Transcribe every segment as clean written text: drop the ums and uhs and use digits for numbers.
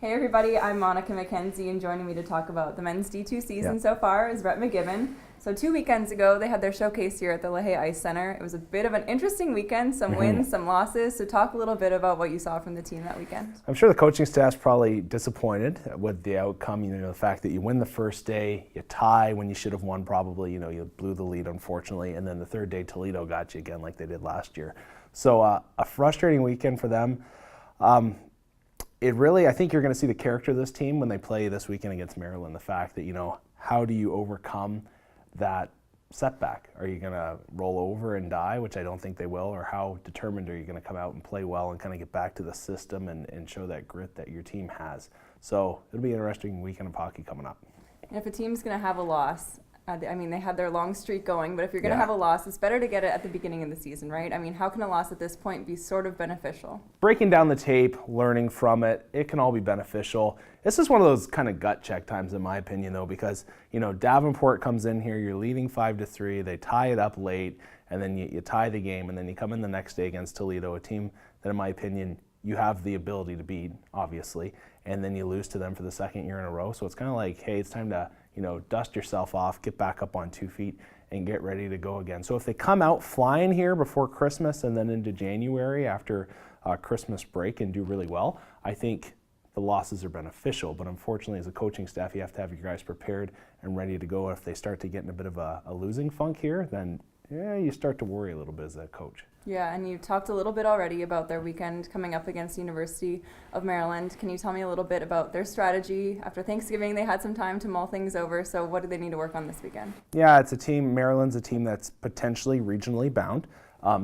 Hey everybody, I'm Monica McKenzie, and joining me to talk about the men's D2 season so far is Rhett McGibbon. So 2 weekends ago, they had their showcase here at the LaHaye Ice Center. It was a bit of an interesting weekend, some wins, some losses. So talk a little bit about what you saw from the team that weekend. I'm sure the coaching staff's probably disappointed with the outcome. The fact that you win the first day, you tie when you should have won probably. You blew the lead, unfortunately, and then the third day Toledo got you again like they did last year. So a frustrating weekend for them. I think you're going to see the character of this team when they play this weekend against Maryland. The fact that, how do you overcome that setback? Are you going to roll over and die, which I don't think they will, or how determined are you going to come out and play well and kind of get back to the system and show that grit that your team has? So it'll be an interesting weekend of hockey coming up. And if a team's going to have a loss, they had their long streak going, but if you're going to have a loss, it's better to get it at the beginning of the season, right? How can a loss at this point be sort of beneficial? Breaking down the tape, learning from it, it can all be beneficial. This is one of those kind of gut check times, in my opinion, though, because, Davenport comes in here, you're leading 5-3, they tie it up late, and then you tie the game, and then you come in the next day against Toledo, a team that, in my opinion, you have the ability to beat, obviously, and then you lose to them for the second year in a row. So it's kind of like, hey, it's time to dust yourself off, get back up on 2 feet, and get ready to go again. So if they come out flying here before Christmas and then into January after Christmas break and do really well, I think the losses are beneficial. But unfortunately, as a coaching staff, you have to have your guys prepared and ready to go. If they start to get in a bit of a losing funk here, then you start to worry a little bit as a coach. Yeah, and you talked a little bit already about their weekend coming up against the University of Maryland. Can you tell me a little bit about their strategy? After Thanksgiving, they had some time to mull things over, so what do they need to work on this weekend? Yeah, Maryland's a team that's potentially regionally bound,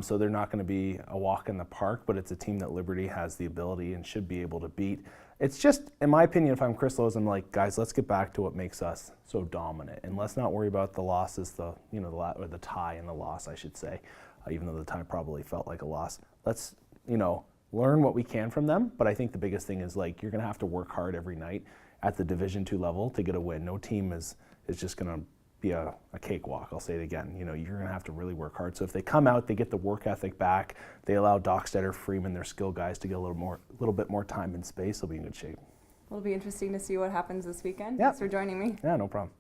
so they're not going to be a walk in the park, but it's a team that Liberty has the ability and should be able to beat. It's just, in my opinion, if I'm Chris Lowe's, I'm like, guys, let's get back to what makes us so dominant, and let's not worry about the losses, the tie and the loss, I should say. Even though the tie probably felt like a loss. Let's, learn what we can from them. But I think the biggest thing is, you're going to have to work hard every night at the Division II level to get a win. No team is just going to be a cakewalk. I'll say it again. You're going to have to really work hard. So if they come out, they get the work ethic back, they allow Dockstetter, Freeman, their skill guys to get a little bit more time and space, they'll be in good shape. It'll be interesting to see what happens this weekend. Yeah. Thanks for joining me. Yeah, no problem.